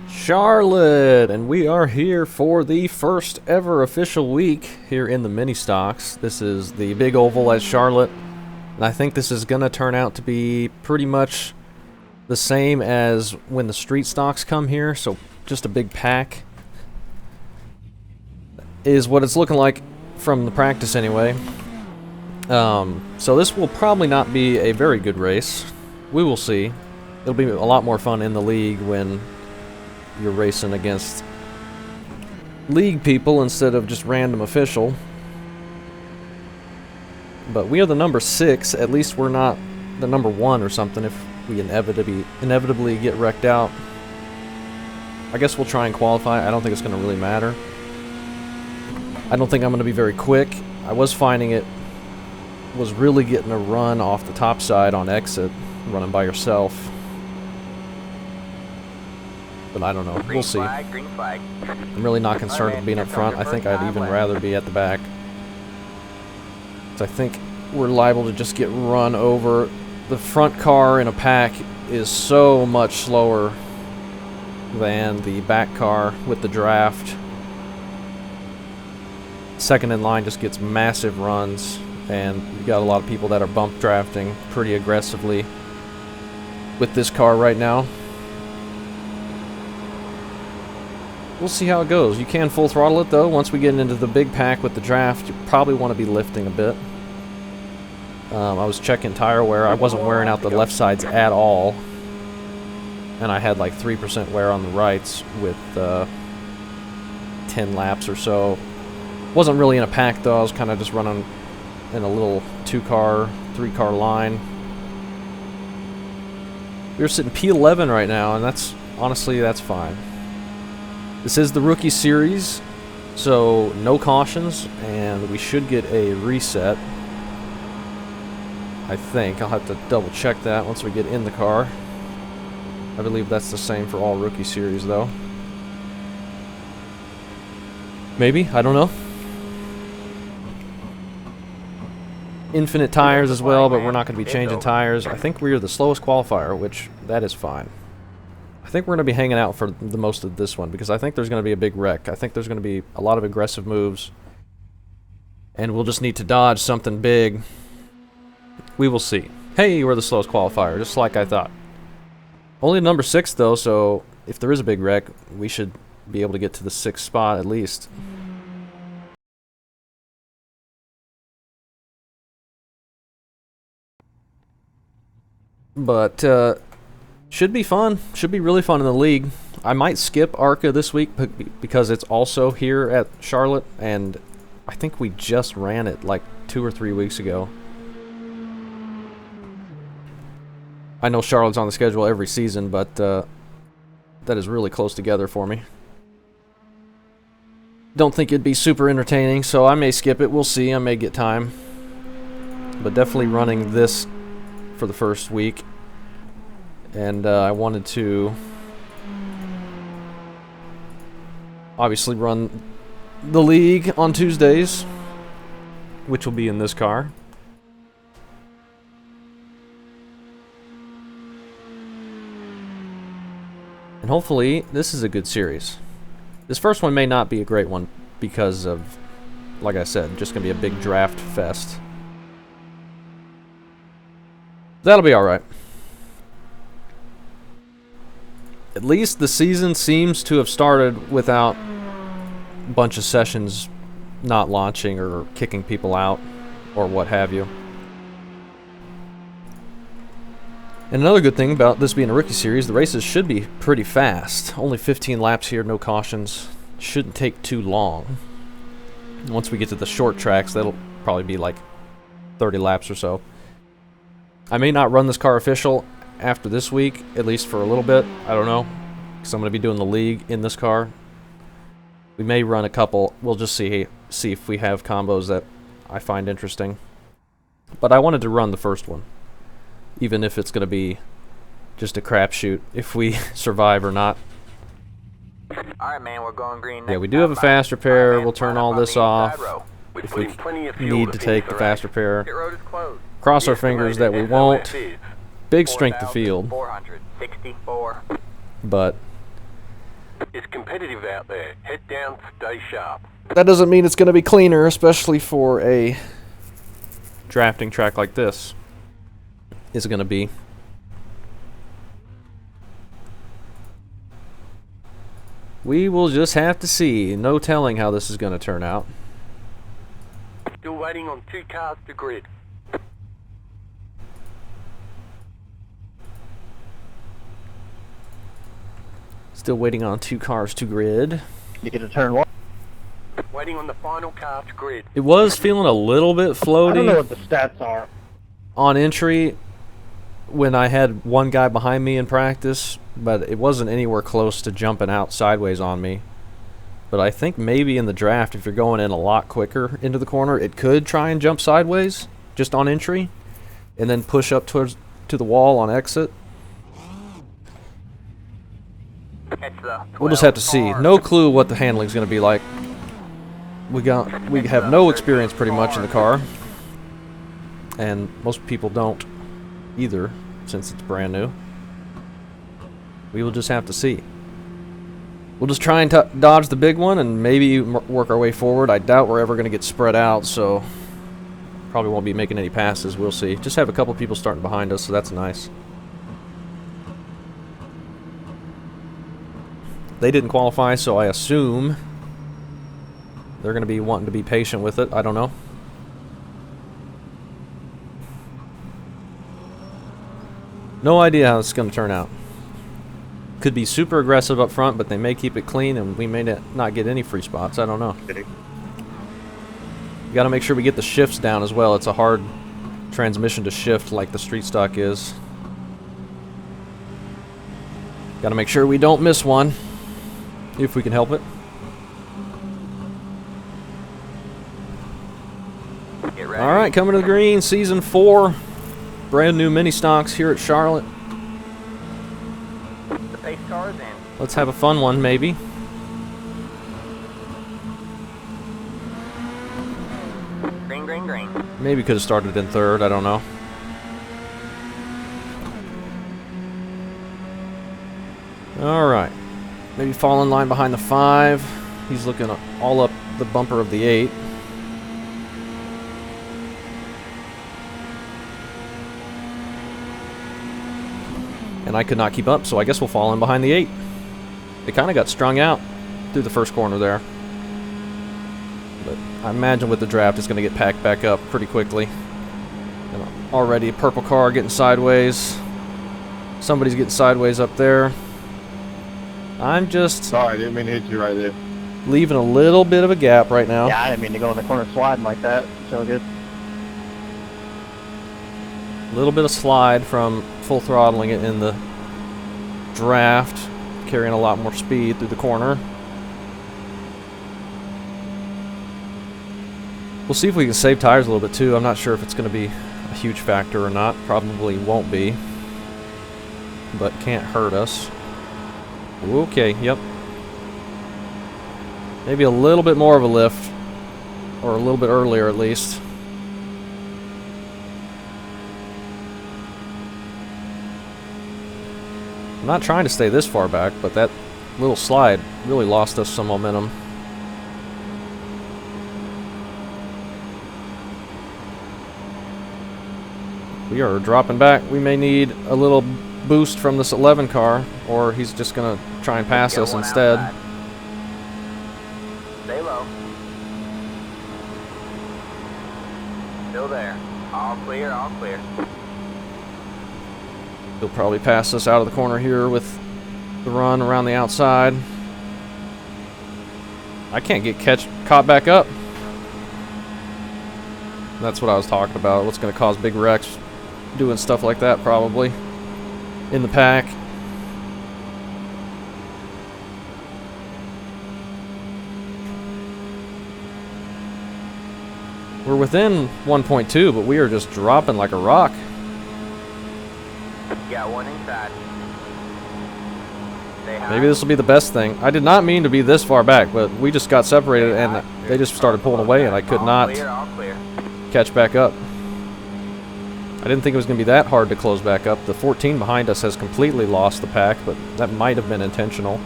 Charlotte, and we are here for the first ever official week here in the mini stocks. This is the big oval at Charlotte, and I think this is going to turn out to be pretty much the same as when the street stocks come here, so just a big pack is what it's looking like from the practice anyway. So this will probably not be a very good race. We will see. It'll be a lot more fun in the league when you're racing against league people instead of just random official. But we are the number 6. At least we're not the number 1 or something if we inevitably get wrecked out. I guess we'll try and qualify. I don't think it's going to really matter. I don't think I'm going to be very quick. I was finding it was really getting a run off the top side on exit, running by yourself. But I don't know. We'll see. I'm really not concerned with being up front. I think I'd even rather be at the back. So I think we're liable to just get run over. The front car in a pack is so much slower than the back car with the draft. Second in line just gets massive runs, and you've got a lot of people that are bump drafting pretty aggressively with this car right now. We'll see how it goes. You can full throttle it though. Once we get into the big pack with the draft, you probably want to be lifting a bit. I was checking tire wear. I wasn't wearing out the left sides at all. And I had like 3% wear on the rights with 10 laps or so. Wasn't really in a pack though. I was kind of just running in a little 2-car, 3-car line. We're sitting P11 right now, and honestly, that's fine. This is the rookie series, so no cautions, and we should get a reset. I think. I'll have to double check that once we get in the car. I believe that's the same for all rookie series, though. Maybe? I don't know. Infinite tires as well, but we're not going to be changing tires. I think we are the slowest qualifier, which that is fine. I think we're going to be hanging out for the most of this one because I think there's going to be a big wreck. I think there's going to be a lot of aggressive moves, and we'll just need to dodge something big. We will see. Hey, we're the slowest qualifier, just like I thought. Only number 6 though, so if there is a big wreck, we should be able to get to the 6th spot at least. But should be fun. Should be really fun in the league. I might skip ARCA this week because it's also here at Charlotte, and I think we just ran it like 2 or 3 weeks ago. I know Charlotte's on the schedule every season, but that is really close together for me. Don't think it'd be super entertaining, so I may skip it. We'll see. I may get time. But definitely running this for the first week. And I wanted to obviously run the league on Tuesdays, which will be in this car. And hopefully this is a good series. This first one may not be a great one because of, like I said, just going to be a big draft fest. That'll be alright. At least the season seems to have started without a bunch of sessions not launching or kicking people out or what have you. And another good thing about this being a rookie series, the races should be pretty fast. Only 15 laps here, no cautions. Shouldn't take too long. Once we get to the short tracks, that'll probably be like 30 laps or so. I may not run this car official after this week, at least for a little bit. I don't know, because I'm going to be doing the league in this car. We may run a couple. We'll just see if we have combos that I find interesting. But I wanted to run the first one, even if it's going to be just a crapshoot if we survive or not. Alright, man, we're going green. Yeah, we do have a fast repair. We'll turn all this off if we need to take the fast repair. Cross our fingers that we won't. Big strength of field. 464. But It's competitive out there. Head down, stay sharp. That doesn't mean it's going to be cleaner, especially for a drafting track like this. Is going to be. We will just have to see. No telling how this is going to turn out. Still waiting on 2 cars to grid. Still waiting on 2 cars to grid. You get a turn 1. Waiting on the final car to grid. It was feeling a little bit floaty. I don't know what the stats are. On entry when I had one guy behind me in practice, but it wasn't anywhere close to jumping out sideways on me. But I think maybe in the draft, if you're going in a lot quicker into the corner, it could try and jump sideways just on entry and then push up towards to the wall on exit. We'll just have to see. No clue what the handling's going to be like. We have no experience pretty much in the car, and most people don't either, since it's brand new. We will just have to see. We'll just try and dodge the big one and maybe work our way forward. I doubt we're ever going to get spread out, so probably won't be making any passes. We'll see. Just have a couple people starting behind us, so that's nice. They didn't qualify, so I assume they're going to be wanting to be patient with it. I don't know. No idea how it's going to turn out. Could be super aggressive up front, but they may keep it clean, and we may not get any free spots. I don't know. You got to make sure we get the shifts down as well. It's a hard transmission to shift like the street stock is. Got to make sure we don't miss one, if we can help it. All right, coming to the green, season 4. Brand new mini stocks here at Charlotte. The pace car is in. Let's have a fun one, maybe. Green, green, green. Maybe could have started in 3rd, I don't know. All right. Maybe fall in line behind the 5. He's looking all up the bumper of the 8. And I could not keep up, so I guess we'll fall in behind the 8. It kind of got strung out through the first corner there. But I imagine with the draft, it's going to get packed back up pretty quickly. And already a purple car getting sideways. Somebody's getting sideways up there. I'm just... Sorry, I didn't mean to hit you right there. Leaving a little bit of a gap right now. Yeah, I didn't mean to go in the corner sliding like that. So good. A little bit of slide from full throttling it in the draft, carrying a lot more speed through the corner. We'll see if we can save tires a little bit too. I'm not sure if it's going to be a huge factor or not. Probably won't be, but can't hurt us. Okay, yep. Maybe a little bit more of a lift, or a little bit earlier at least. I'm not trying to stay this far back, but that little slide really lost us some momentum. We are dropping back. We may need a little boost from this 11 car, or he's just going to try and pass us instead. Outside. Stay low. Still there. All clear, all clear. He'll probably pass us out of the corner here with the run around the outside. I can't get caught back up. That's what I was talking about. What's going to cause big wrecks? Doing stuff like that probably in the pack. We're within 1.2, but we are just dropping like a rock. Got one inside. Stay high. Maybe this will be the best thing. I did not mean to be this far back, but we just got separated and they just started pulling away and I could not All clear. catch back up. I didn't think it was going to be that hard to close back up. The 14 behind us has completely lost the pack, but that might have been intentional.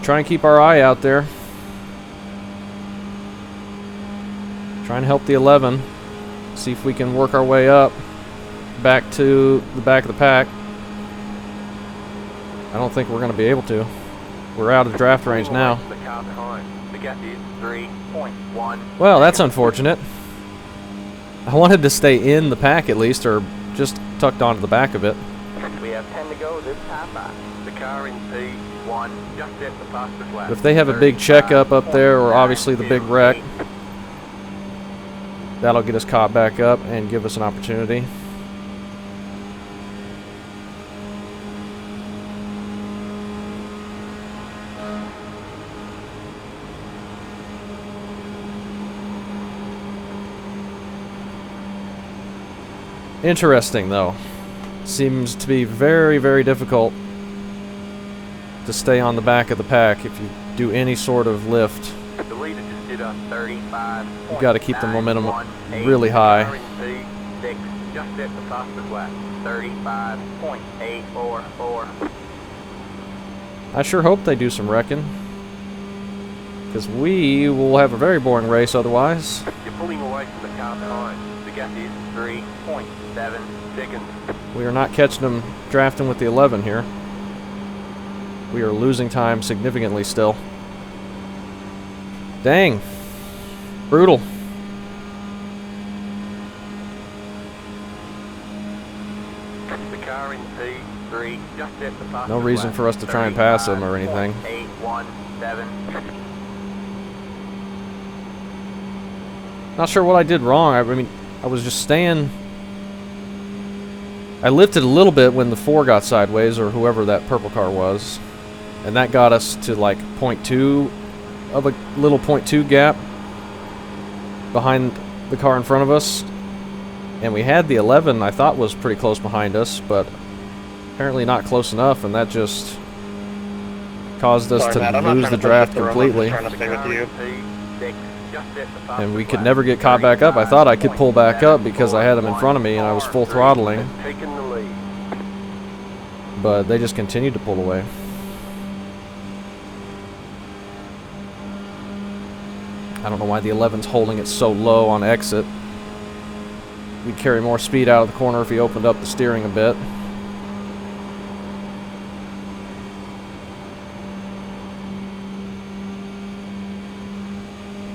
Just try and keep our eye out there. Trying to help the 11. See if we can work our way up back to the back of the pack. I don't think we're going to be able to. We're out of draft range now. The car behind. The gap is 3.1. Well, that's unfortunate. I wanted to stay in the pack at least, or just tucked onto the back of it. We have 10 to go this time back. The car in P1 just at the fastest lap. If they have a big checkup up there, or obviously the big wreck, that'll get us caught back up and give us an opportunity. Interesting, though. Seems to be very, very difficult to stay on the back of the pack if you do any sort of lift. The leader just did a 35. You've got to keep the momentum really high. Just at the fastest lap. 35.844. I sure hope they do some wrecking, because we will have a very boring race otherwise. You're pulling away from the car behind. The gap is 3.7 seconds. We are not catching them drafting with the 11 here. We are losing time significantly still. Dang. Brutal. The car in P3 just at the fastest No reason lap. for us to try and pass them or anything. 817. Not sure what I did wrong. I mean, I was just staying. I lifted a little bit when the 4 got sideways, or whoever that purple car was. And that got us to like 0.2 of a little 0.2 gap behind the car in front of us. And we had the 11 I thought was pretty close behind us, but apparently not close enough, and that just caused us Sorry, Matt, to I'm not lose trying the to draft push up the road, I'm completely. just trying to stay with you. And we could never get caught back up. I thought I could pull back up because I had them in front of me and I was full throttling, Taking the lead. but they just continued to pull away. I don't know why the 11's holding it so low on exit. We'd carry more speed out of the corner if he opened up the steering a bit.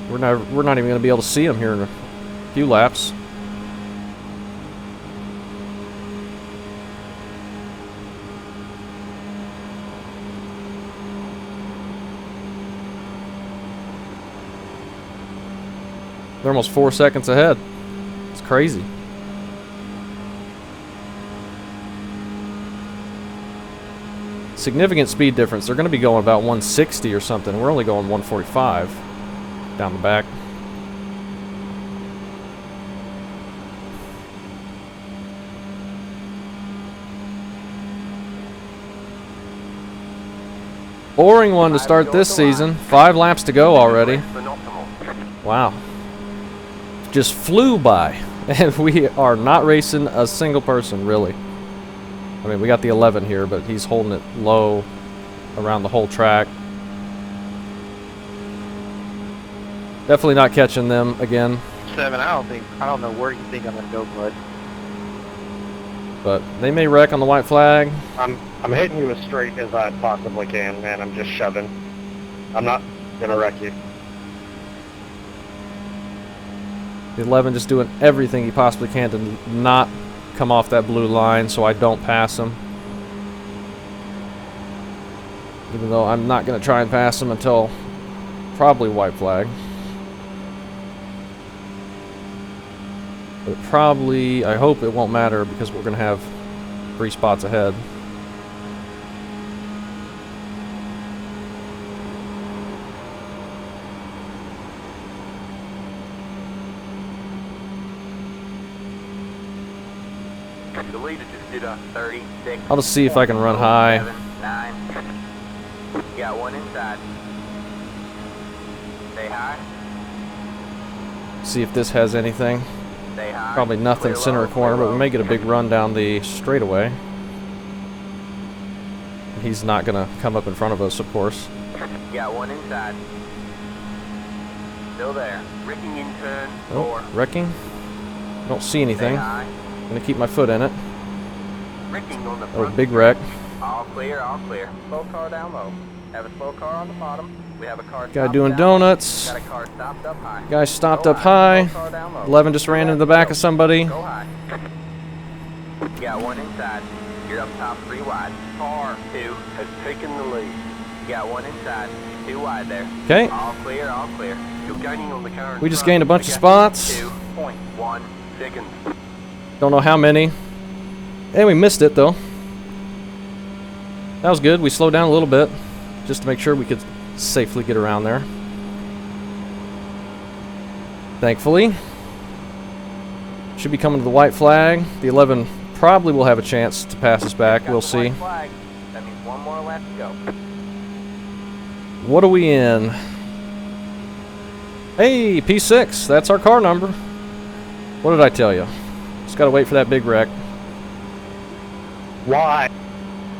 We're not even going to be able to see him here in a few laps. They're almost 4 seconds ahead. It's crazy. Significant speed difference. They're going to be going about 160 or something. We're only going 145 down the back. Boring one to start this season. 5 laps to go already. Wow. Just flew by. And we are not racing a single person, really. I mean, we got the 11 here, but he's holding it low around the whole track. Definitely not catching them again. 7, I don't know where you think I'm gonna go, bud. But they may wreck on the white flag. I'm hitting you as straight as I possibly can, man. I'm just shoving. I'm not gonna wreck you. The 11 just doing everything he possibly can to not come off that blue line so I don't pass him. Even though I'm not going to try and pass him until probably white flag. But probably, I hope it won't matter because we're going to have 3 spots ahead. The leader just did a 36. I'll just see if I can run high. 9. Got one inside. Stay high. See if this has anything. Stay high. Probably nothing Clear center low, of corner, clear but we low. may get a big run down the straightaway. He's not going to come up in front of us, of course. Got one inside. Still there. Wrecking in turn. Oh, 4. wrecking. Don't see Stay anything. high. I'm gonna keep my foot in it. Wrecking on the Oh, front. big wreck. All clear, all clear. Slow car down low. Have a slow car on the bottom. We have a car Guy stopped doing down low. donuts. Got a car stopped up high. Guy stopped Go up high. Slow car down low. 11 just ran into the back of somebody. Go high. You got one inside. You're up top 3 wide. Car 2 has taken the lead. You got one inside. 2 wide there. Okay. All clear, all clear. You're gaining on the car in We just front. gained a bunch We of got spots. 2.1 seconds. Don't know how many. And we missed it though. That was good. We slowed down a little bit just to make sure we could safely get around there. Thankfully. Should be coming to the white flag. The 11 probably will have a chance to pass us back. Got We'll the see. white flag. That means one more lap to go. What are we in? Hey, P6. That's our car number. What did I tell you? Just gotta wait for that big wreck. Why?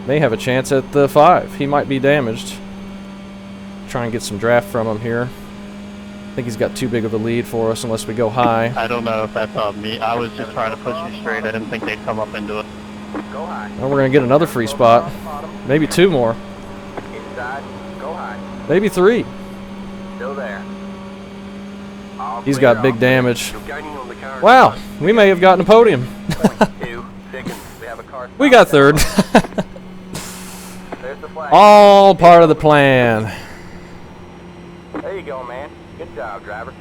May have a chance at the 5. He might be damaged. Try and get some draft from him here. I think he's got too big of a lead for us unless we go high. I don't know if that's on me. I was just trying to push you straight. I didn't think they'd come up into it. Go high. And we're gonna get another free spot. Maybe 2 more. Inside. Go high. Maybe 3. Still there. All He's clear, got big all clear. damage. You're gaining on the car in Wow, front. we may have gotten a podium. 0.2 seconds. We have a car We stopped got down 3rd. low. There's the flag. All part of the plan. There you go, man. Good job, driver.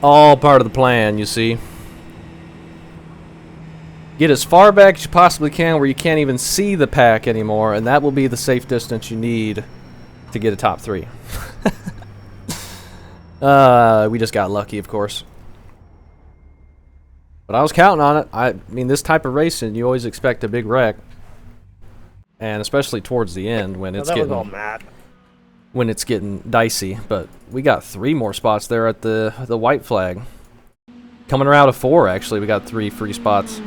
All part of the plan, you see. Get as far back as you possibly can where you can't even see the pack anymore, and that will be the safe distance you need to get a top 3. We just got lucky, of course. But I was counting on it. I mean, this type of racing, you always expect a big wreck. And especially towards the end when it's that getting... was all Matt. when it's getting dicey, but we got 3 more spots there at the white flag. Coming around of 4, actually, we got 3 free spots.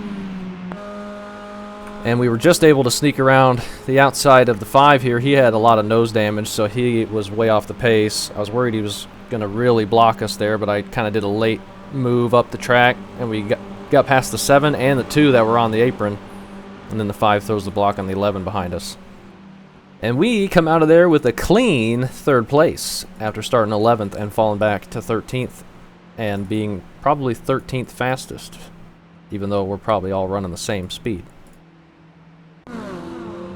And we were just able to sneak around the outside of the 5 here. He had a lot of nose damage, so he was way off the pace. I was worried he was going to really block us there, but I kind of did a late move up the track, and we got past the 7 and the 2 that were on the apron. And then the 5 throws the block on the 11 behind us. And we come out of there with a clean 3rd place after starting 11th and falling back to 13th and being probably 13th fastest, even though we're probably all running the same speed.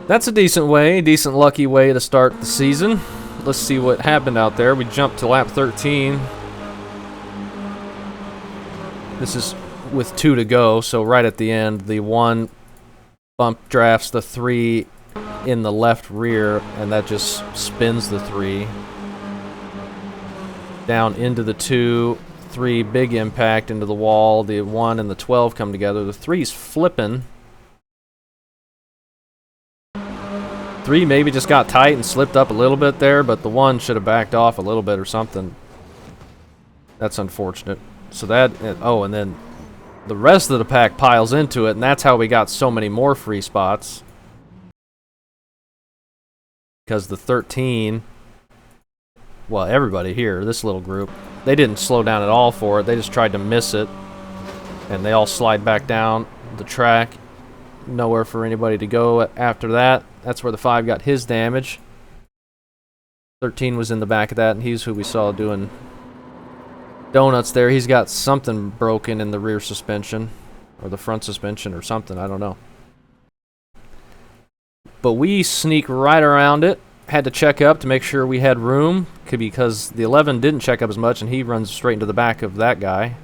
That's a decent lucky way to start the season. Let's see what happened out there. We jumped to lap 13. This is with 2 to go, so right at the end, the 1 bump drafts the 3 in the left rear, and that just spins the 3 down into the 2. 3 big impact into the wall. The 1 and the 12 come together. The 3's flipping. 3 maybe just got tight and slipped up a little bit there, but the 1 should have backed off a little bit or something. That's unfortunate. So that, oh, and then the rest of the pack piles into it, and that's how we got so many more free spots. Because the 13, well, everybody here, this little group, they didn't slow down at all for it. They just tried to miss it. And they all slide back down the track. Nowhere for anybody to go after that. That's where the 5 got his damage. 13 was in the back of that, and he's who we saw doing donuts there. He's got something broken in the rear suspension, or the front suspension, or something. I don't know. But we sneak right around it. Had to check up to make sure we had room, because the 11 didn't check up as much, and he runs straight into the back of that guy.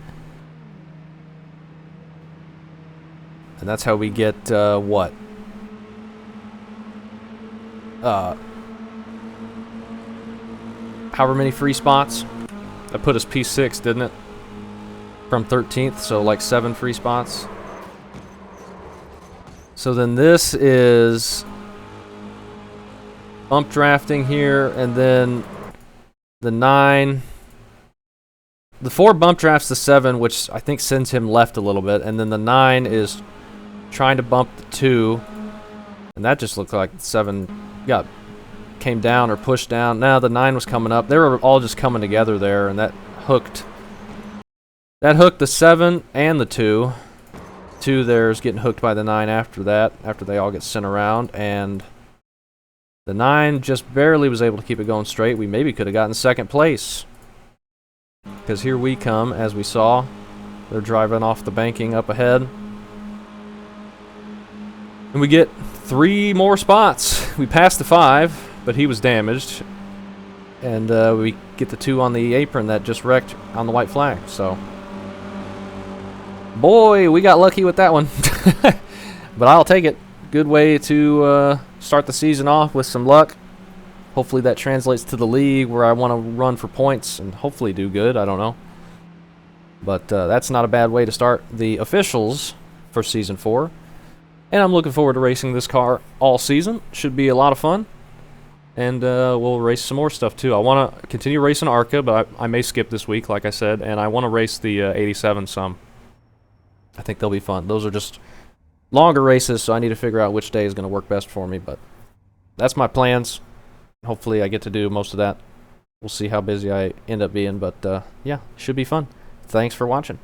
And that's how we get, what? However many free spots. That put us P6, didn't it? From 13th, so like 7 free spots. So then this is bump drafting here, and then the 9. The 4 bump drafts the 7, which I think sends him left a little bit, and then the 9 is trying to bump the 2, and that just looked like 7 got came down or pushed down. Now the 9 was coming up. They were all just coming together there, and that hooked. That hooked the 7 and the 2. 2 there's getting hooked by the 9 after that, after they all get sent around, and the 9 just barely was able to keep it going straight. We maybe could have gotten second place. Because here we come, as we saw. They're driving off the banking up ahead. And we get 3 more spots. We passed the 5, but he was damaged. And we get the 2 on the apron that just wrecked on the white flag. So, boy, we got lucky with that one. But I'll take it. Good way to start the season off with some luck. Hopefully that translates to the league where I want to run for points and hopefully do good. I don't know. But that's not a bad way to start the officials for Season 4. And I'm looking forward to racing this car all season. Should be a lot of fun. And we'll race some more stuff too. I want to continue racing ARCA, but I may skip this week, like I said. And I want to race the 87 some. I think they'll be fun. Those are just longer races, so I need to figure out which day is going to work best for me. But that's my plans. Hopefully I get to do most of that. We'll see how busy I end up being. But yeah, should be fun. Thanks for watching.